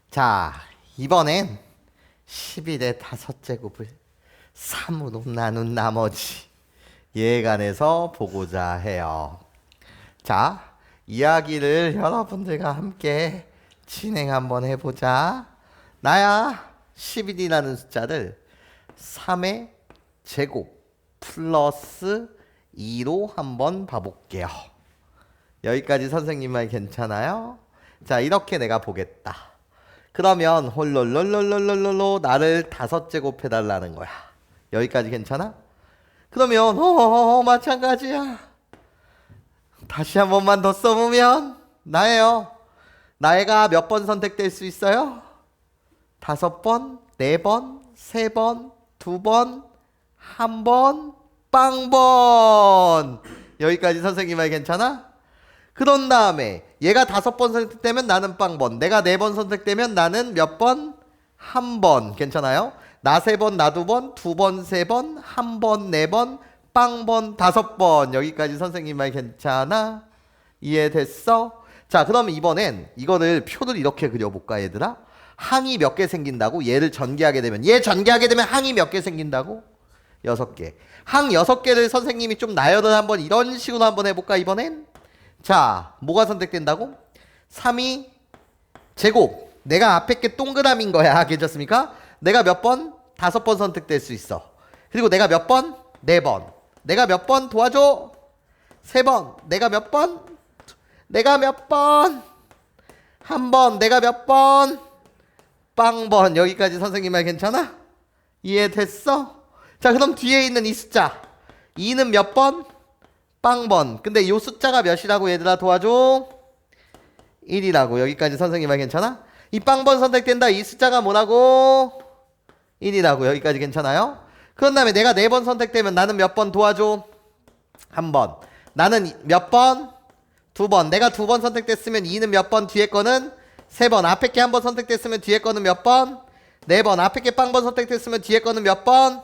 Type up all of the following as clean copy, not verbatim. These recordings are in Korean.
자, 이번엔 11의 5제곱을 3으로 나눈 나머지 예간에서 보고자 해요. 자, 이야기를 여러분들과 함께 진행 한번 해보자. 나야 11이라는 숫자를 3의 제곱 플러스 2로 한번 봐볼게요. 여기까지 선생님 말 괜찮아요? 자, 이렇게 내가 보겠다. 그러면 홀롤롤롤롤롤로 나를 5제곱 해달라는 거야. 여기까지 괜찮아? 그러면 마찬가지야. 다시 한 번만 더 써보면 나예요. 나애가 몇 번 선택될 수 있어요? 5번, 4번, 3번, 2번, 1번, 빵번. 여기까지 선생님 말 괜찮아? 그런 다음에 얘가 5번 선택되면 나는 빵번, 내가 4번 선택되면 나는 몇 번? 1번. 괜찮아요? 나 3번, 나 2번, 2번, 3번, 1번, 4번, 빵번, 5번. 여기까지 선생님 말 괜찮아? 이해됐어? 자, 그럼 이번엔 이거를 표를 이렇게 그려볼까 얘들아? 항이 몇 개 생긴다고? 얘를 전개하게 되면, 얘 전개하게 되면 항이 몇 개 생긴다고? 6개. 항 6개를 선생님이 좀 나열을 한번 이런 식으로 한번 해볼까 이번엔? 자, 뭐가 선택된다고? 3이 제곱. 내가 앞에 게 동그라미인 거야. 괜찮습니까? 내가 몇 번? 5번 선택될 수 있어. 그리고 내가 몇 번? 4번. 내가 몇 번? 도와줘. 3번. 내가 몇 번? 내가 몇 번? 1번. 내가 몇 번? 빵번. 여기까지 선생님 말 괜찮아? 이해됐어? 자, 그럼 뒤에 있는 이 숫자 2는 몇 번? 빵번. 근데 이 숫자가 몇이라고 얘들아 도와줘? 1이라고. 여기까지 선생님 말 괜찮아? 이 빵번 선택된다. 이 숫자가 뭐라고? 1이라고. 여기까지 괜찮아요? 그런 다음에 내가 4번 선택되면 나는 몇 번 도와줘? 1번. 나는 몇 번? 2번. 내가 2번 선택됐으면 2는 몇 번? 뒤에 거는 3번. 앞에 게 한 번 선택됐으면 뒤에 거는 몇 번? 4번. 앞에 게 빵번 선택됐으면 뒤에 거는 몇 번?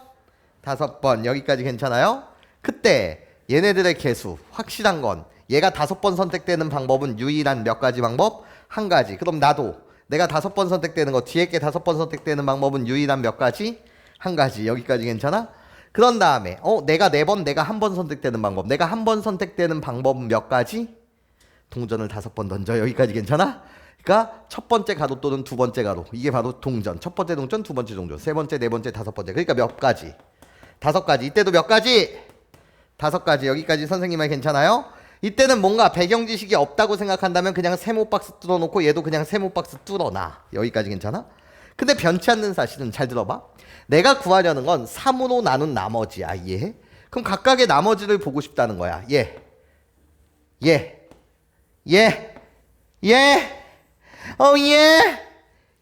5번. 여기까지 괜찮아요? 그때 얘네들의 개수 확실한 건 얘가 5번 선택되는 방법은 유일한 몇 가지 방법? 한 가지. 그럼 나도 내가 5번 선택되는 거 뒤에 게 5번 선택되는 방법은 유일한 몇 가지? 한 가지. 여기까지 괜찮아? 그런 다음에 내가 4번 내가 1번 선택되는 방법, 내가 1번 선택되는 방법은 몇 가지? 동전을 5번 던져. 여기까지 괜찮아? 그러니까 첫 번째 가로 또는 두 번째 가로, 이게 바로 동전. 첫 번째 동전, 두 번째 동전, 세 번째, 네 번째, 5번째. 그러니까 몇 가지? 5가지. 이때도 몇 가지? 5가지. 여기까지 선생님 말 괜찮아요? 이때는 뭔가 배경 지식이 없다고 생각한다면 그냥 세모 박스 뚫어놓고 얘도 그냥 세모 박스 뚫어놔. 여기까지 괜찮아? 근데 변치 않는 사실은 잘 들어봐. 내가 구하려는 건 3으로 나눈 나머지야. 이해해? 그럼 각각의 나머지를 보고 싶다는 거야. 얘, 얘, 얘, 얘, 얘.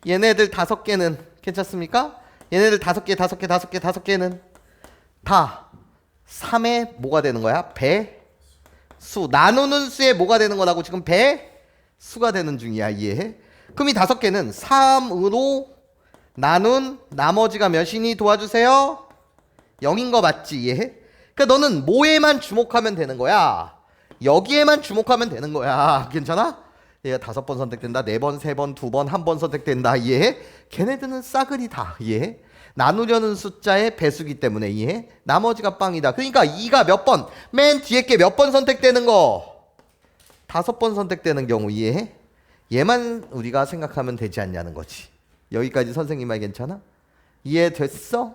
얘네들 5개는 괜찮습니까? 얘네들 5개, 5개, 5개, 5개는 다 3의 뭐가 되는 거야? 배수. 나누는 수에 뭐가 되는 거라고? 지금 배수가 되는 중이야. 이해해? 그럼 이 5개는 3으로 나눈 나머지가 몇이니? 도와주세요. 0인 거 맞지? 이해해? 그러니까 너는 뭐에만 주목하면 되는 거야. 여기에만 주목하면 되는 거야. 괜찮아? 얘가 5번 선택된다. 4번, 3번, 2번, 1번 선택된다. 이해해? 걔네들은 싸그리 다. 이해해? 나누려는 숫자의 배수기 때문에. 이해해? 나머지가 빵이다. 그러니까 2가 몇 번? 맨 뒤에 게 몇 번 선택되는 거? 5번 선택되는 경우. 이해해? 얘만 우리가 생각하면 되지 않냐는 거지. 여기까지 선생님 말 괜찮아? 이해됐어?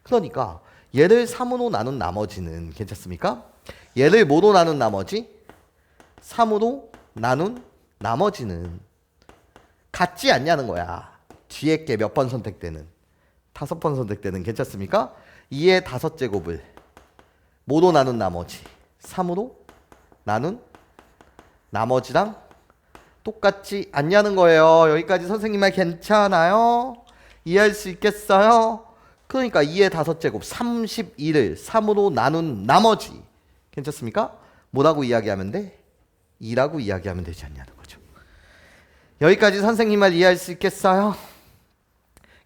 그러니까 얘를 3으로 나눈 나머지는 괜찮습니까? 얘를 뭐로 나눈 나머지? 3으로 나눈 나머지는 같지 않냐는 거야. 뒤에 게 몇 번 선택되는? 5번 선택되는. 괜찮습니까? 2의 5제곱을 뭐로 나눈 나머지? 3으로 나눈 나머지랑 똑같지 않냐는 거예요. 여기까지 선생님 말 괜찮아요? 이해할 수 있겠어요? 그러니까 2의 5제곱 32를 3으로 나눈 나머지. 괜찮습니까? 뭐라고 이야기하면 돼? 2라고 이야기하면 되지 않냐는 거죠. 여기까지 선생님 말 이해할 수 있겠어요?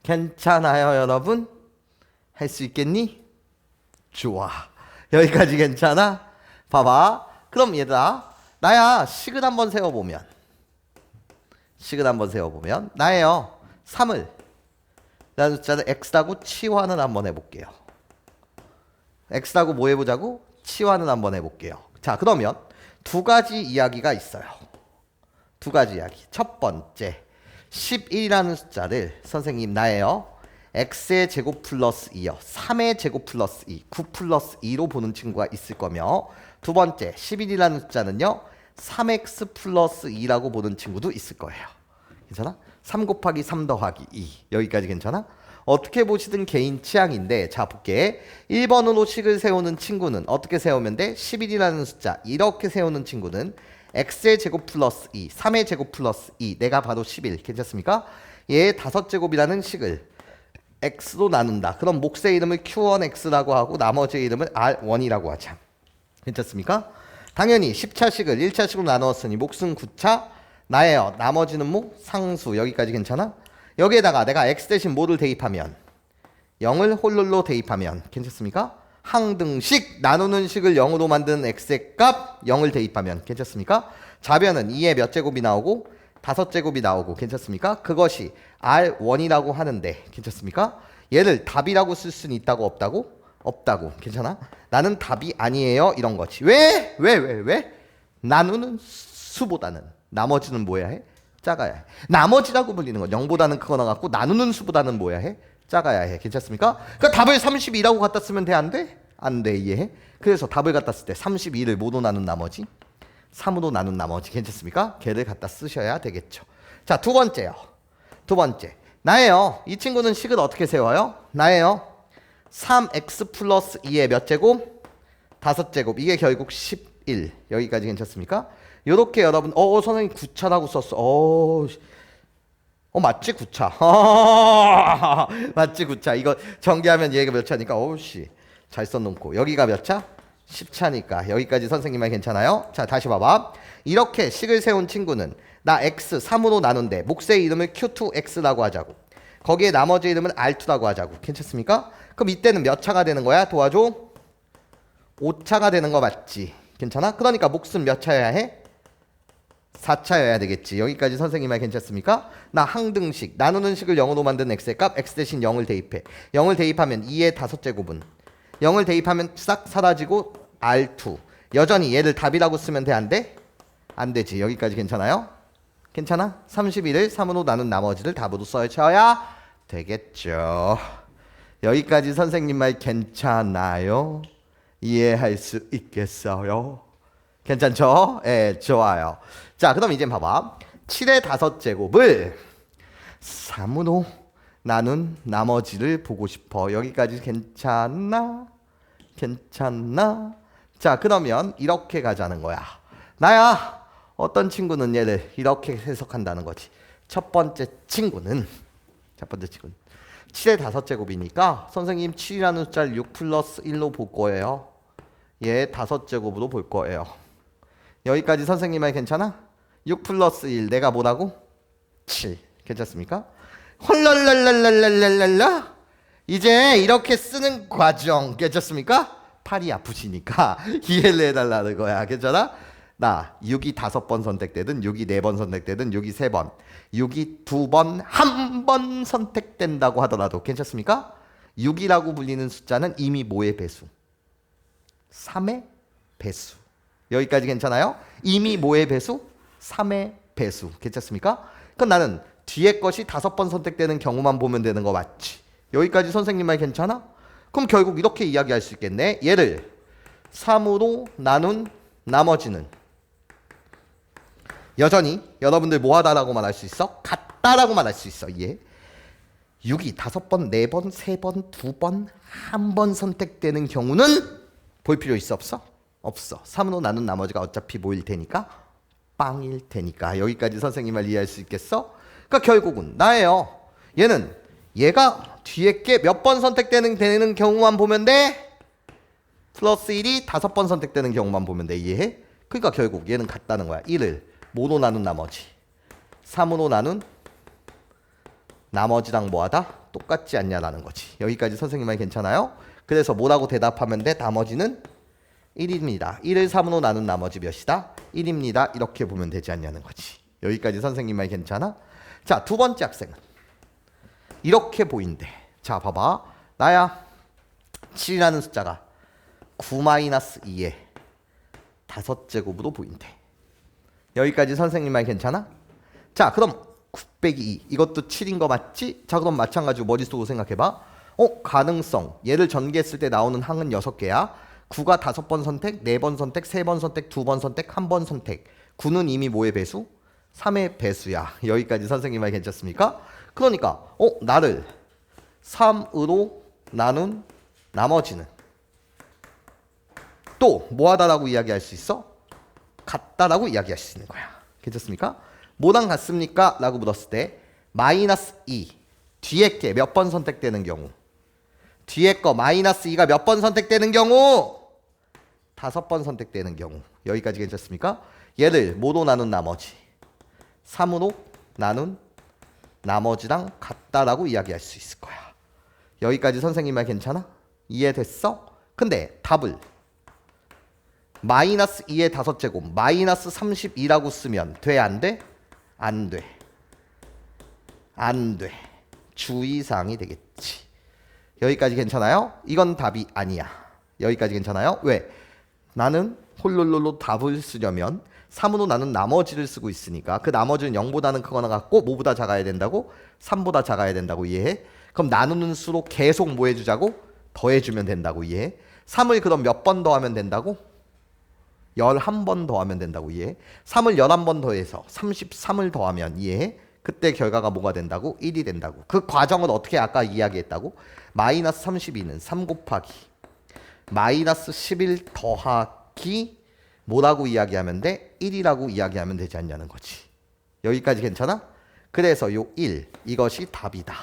괜찮아요, 여러분? 할 수 있겠니? 좋아. 여기까지 괜찮아? 봐봐. 그럼 얘들아, 나야 식을 한번 세워보면 나예요. 3을 라는 숫자를 x라고 치환을 한번 해볼게요. x라고 뭐 해보자고? 치환을 한번 해볼게요. 자, 그러면 두 가지 이야기가 있어요. 두 가지 이야기. 첫 번째, 11이라는 숫자를 선생님 나예요. x의 제곱 플러스 2요. 3의 제곱 플러스 2, 9 플러스 2로 보는 친구가 있을 거며, 두 번째, 11이라는 숫자는요. 3x 플러스 2라고 보는 친구도 있을 거예요. 괜찮아? 3 곱하기 3 더하기 2. 여기까지 괜찮아? 어떻게 보시든 개인 취향인데, 자 볼게. 1번으로 식을 세우는 친구는 어떻게 세우면 돼? 11이라는 숫자 이렇게 세우는 친구는 x의 제곱 플러스 2, 3의 제곱 플러스 2, 내가 바로 11. 괜찮습니까? 얘의 5제곱이라는 식을 x로 나눈다. 그럼 몫의 이름을 q1x라고 하고 나머지의 이름을 r1이라고 하자. 괜찮습니까? 당연히 10차식을 1차식으로 나누었으니 몫은 9차, 나예요. 나머지는 뭐? 상수. 여기까지 괜찮아? 여기에다가 내가 x 대신 뭐를 대입하면 0을 홀룰로 대입하면 괜찮습니까? 항등식 나누는 식을 0으로 만드는 x의 값 0을 대입하면 괜찮습니까? 좌변은 2의 몇 제곱이 나오고 5제곱이 나오고 괜찮습니까? 그것이 R1이라고 하는데 괜찮습니까? 얘를 답이라고 쓸 수는 있다고 없다고? 없다고. 괜찮아? 나는 답이 아니에요 이런 거지. 왜? 나누는 수보다는 나머지는 뭐야 해? 작아야 해. 나머지라고 불리는 건 0보다는 크거나 같고 나누는 수보다는 뭐야 해? 작아야 해. 괜찮습니까? 그러니까 답을 32라고 갖다 쓰면 돼? 안 돼? 안 돼. 이해해? 그래서 답을 갖다 쓸 때 32를 뭐로 나눈 나머지? 3으로 나눈 나머지. 괜찮습니까? 걔를 갖다 쓰셔야 되겠죠. 자, 두 번째요. 두 번째. 나예요. 이 친구는 식을 어떻게 세워요? 나예요. 3x 플러스 2의 몇 제곱? 5제곱. 이게 결국 11. 여기까지 괜찮습니까? 요렇게 여러분 선생님 9차라고 썼어. 맞지 9차. 맞지 9차. 이거 전개하면 얘가 몇 차니까 잘 써놓고 여기가 몇 차? 10차니까 여기까지 선생님 말 괜찮아요? 자, 다시 봐봐. 이렇게 식을 세운 친구는 나 x 3으로 나눈데 몫의 이름을 q2x라고 하자고, 거기에 나머지 이름은 r2라고 하자고. 괜찮습니까? 그럼 이때는 몇 차가 되는 거야? 도와줘. 5차가 되는 거 맞지? 괜찮아? 그러니까 몫은 몇 차여야 해? 4차여야 되겠지. 여기까지 선생님 말 괜찮습니까? 나 항등식 나누는 식을 0으로 만든 x의 값 x 대신 0을 대입해. 0을 대입하면 2의 5제곱은 0을 대입하면 싹 사라지고 R2. 여전히 얘를 답이라고 쓰면 돼? 안 돼? 안 되지. 여기까지 괜찮아요? 괜찮아? 31을 3으로 나눈 나머지를 답으로 써야 되겠죠. 여기까지 선생님 말 괜찮아요? 이해할 수 있겠어요? 괜찮죠? 예, 좋아요. 자, 그럼 이제 봐봐. 7의 5제곱을 3으로 나눈 나머지를 보고 싶어. 여기까지 괜찮나? 괜찮나? 자, 그러면 이렇게 가자는 거야. 나야, 어떤 친구는 얘를 이렇게 해석한다는 거지. 첫 번째 친구는 7의 5제곱이니까 선생님 7이라는 숫자를 6 플러스 1로 볼 거예요. 얘 5제곱으로 볼 거예요. 여기까지 선생님 말 괜찮아? 6 플러스 1 내가 뭐라고? 7. 괜찮습니까? 헐랄랄랄랄랄랄라. 이제 이렇게 쓰는 과정 괜찮습니까? 팔이 아프시니까 이해를 해달라는 거야. 괜찮아? 나 6이 5번 선택되든 6이 4번 선택되든 6이 3번 6이 2번 1번 선택된다고 하더라도 괜찮습니까? 6이라고 불리는 숫자는 이미 뭐의 배수? 3의 배수. 여기까지 괜찮아요? 이미 뭐의 배수? 3의 배수. 괜찮습니까? 그럼 나는 뒤에 것이 5번 선택되는 경우만 보면 되는 거 맞지? 여기까지 선생님 말 괜찮아? 그럼 결국 이렇게 이야기할 수 있겠네. 얘를 3으로 나눈 나머지는 여전히 여러분들 뭐하다라고 말할 수 있어? 같다라고 말할 수 있어. 이해? 6이 5번, 4번, 3번, 2번, 1번 선택되는 경우는 볼 필요 있어 없어? 없어. 3으로 나눈 나머지가 어차피 뭐일 테니까? 빵일 테니까. 여기까지 선생님 말 이해할 수 있겠어? 그러니까 결국은 나예요. 얘가 뒤에 게 몇 번 선택되는 경우만 보면 돼? 플러스 1이 5번 선택되는 경우만 보면 돼. 이해해? 그러니까 결국 얘는 같다는 거야. 1을 뭐로 나눈 나머지 3으로 나눈 나머지랑 뭐하다? 똑같지 않냐라는 거지. 여기까지 선생님 말 괜찮아요? 그래서 뭐라고 대답하면 돼? 나머지는 1입니다. 1을 3으로 나눈 나머지 몇이다? 1입니다. 이렇게 보면 되지 않냐는 거지. 여기까지 선생님 말 괜찮아? 자, 두 번째 학생은 이렇게 보인대. 자 봐봐. 나야 7이라는 숫자가 9-2의 5제곱으로 보인대. 여기까지 선생님 말 괜찮아? 자 그럼 9 빼기 2 이것도 7인 거 맞지? 자 그럼 마찬가지로 머릿속으로 생각해봐. 가능성 얘를 전개했을 때 나오는 항은 6개야. 9가 5번 선택, 4번 선택, 3번 선택, 2번 선택, 1번 선택. 9는 이미 뭐의 배수? 3의 배수야. 여기까지 선생님 말 괜찮습니까? 그러니까 나를 3으로 나눈 나머지는 또 뭐하다라고 이야기할 수 있어? 같다라고 이야기할 수 있는 거야. 괜찮습니까? 뭐랑 같습니까? 라고 물었을 때 마이너스 2 뒤에 게 몇 번 선택되는 경우 뒤에 거 마이너스 2가 몇 번 선택되는 경우 5번 선택되는 경우 여기까지 괜찮습니까? 얘를 뭐로 나눈 나머지 3으로 나눈 나머지랑 같다라고 이야기할 수 있을 거야. 여기까지 선생님 말 괜찮아? 이해됐어? 근데 답을 마이너스 2의 5제곱 마이너스 32라고 쓰면 돼? 안 돼? 안 돼. 안 돼. 주의사항이 되겠지. 여기까지 괜찮아요? 이건 답이 아니야. 여기까지 괜찮아요? 왜? 나는 홀롤롤로 답을 쓰려면 3으로 나눈 나머지를 쓰고 있으니까 그 나머지는 0보다는 크거나 같고 뭐보다 작아야 된다고? 3보다 작아야 된다고 이해해? 그럼 나누는 수로 계속 뭐 해주자고? 더해주면 된다고 이해해? 3을 그럼 몇 번 더하면 된다고? 11번 더하면 된다고 이해해? 3을 11번 더해서 33을 더하면 이해해? 그때 결과가 뭐가 된다고? 1이 된다고. 그 과정을 어떻게 아까 이야기했다고? 마이너스 32는 3 곱하기 마이너스 11 더하기 뭐라고 이야기하면 돼? 1이라고 이야기하면 되지 않냐는 거지. 여기까지 괜찮아? 그래서 요 1 이것이 답이다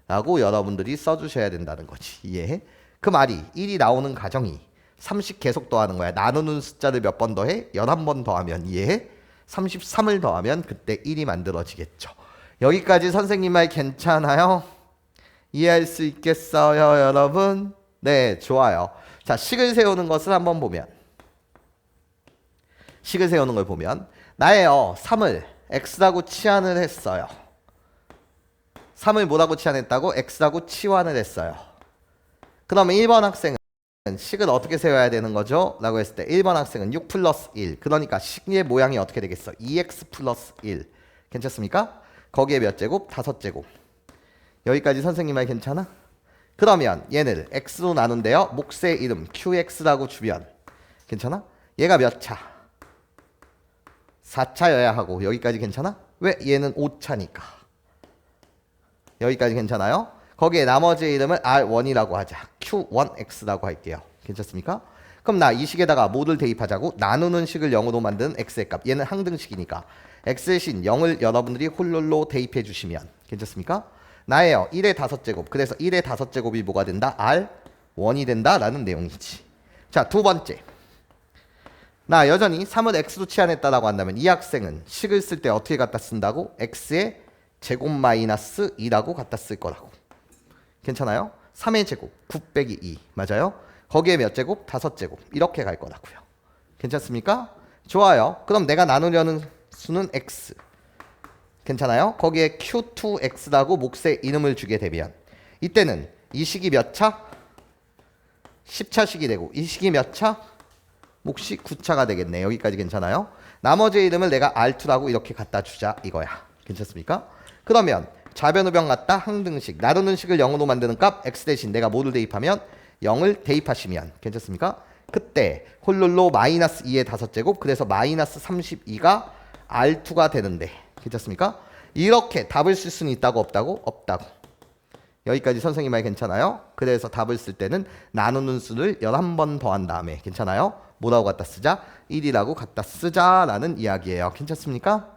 라고 여러분들이 써주셔야 된다는 거지. 이해해? 그 말이 1이 나오는 과정이 30 계속 더하는 거야. 나누는 숫자를 몇 번 더해? 11번 더하면 이해해? 33을 더하면 그때 1이 만들어지겠죠. 여기까지 선생님 말 괜찮아요? 이해할 수 있겠어요 여러분? 네 좋아요. 자 식을 세우는 것을 한번 보면 식을 세우는 걸 보면 나예요 3을 x라고 치환을 했어요. 3을 뭐라고 치환했다고? x라고 치환을 했어요. 그러면 1번 학생은 식을 어떻게 세워야 되는 거죠? 라고 했을 때 1번 학생은 6 플러스 1 그러니까 식의 모양이 어떻게 되겠어? 2x 플러스 1 괜찮습니까? 거기에 몇 제곱? 5제곱. 여기까지 선생님 말 괜찮아? 그러면 얘를 x로 나눈대요. 몫의 이름 qx라고 주면 괜찮아? 얘가 몇 차? 4차여야 하고 여기까지 괜찮아? 왜? 얘는 5차니까. 여기까지 괜찮아요? 거기에 나머지 이름을 R1이라고 하자. Q1X라고 할게요. 괜찮습니까? 그럼 나 이 식에다가 뭐를 대입하자고? 나누는 식을 0으로 만드는 X의 값. 얘는 항등식이니까 X의 신 0을 여러분들이 홀롤로 대입해 주시면 괜찮습니까? 나예요. 1의 5제곱. 그래서 1의 5제곱이 뭐가 된다? R1이 된다라는 내용이지. 자, 두 번째. 나 여전히 3을 X로 치환했다라고 한다면 이 학생은 식을 쓸 때 어떻게 갖다 쓴다고? X의 제곱 마이너스 2라고 갖다 쓸 거라고. 괜찮아요? 3의 제곱 9 빼기 2 맞아요? 거기에 몇 제곱? 5제곱 이렇게 갈 거라고요. 괜찮습니까? 좋아요. 그럼 내가 나누려는 수는 x 괜찮아요? 거기에 q2x라고 몫의 이름을 주게 되면 이때는 이 식이 몇 차? 10차식이 되고 이 식이 몇 차? 몫이 9차가 되겠네. 여기까지 괜찮아요? 나머지 이름을 내가 R2라고 이렇게 갖다 주자 이거야. 괜찮습니까? 그러면 좌변우변 같다 항등식 나누는 식을 0으로 만드는 값 x 대신 내가 뭐를 대입하면 0을 대입하시면 괜찮습니까? 그때 홀룰로 마이너스 2의 5제곱 그래서 마이너스 32가 R2가 되는데 괜찮습니까? 이렇게 답을 쓸 수는 있다고 없다고? 없다고. 여기까지 선생님 말 괜찮아요? 그래서 답을 쓸 때는 나누는 수를 11번 더한 다음에 괜찮아요? 뭐라고 갖다 쓰자? 1이라고 갖다 쓰자라는 이야기예요. 괜찮습니까?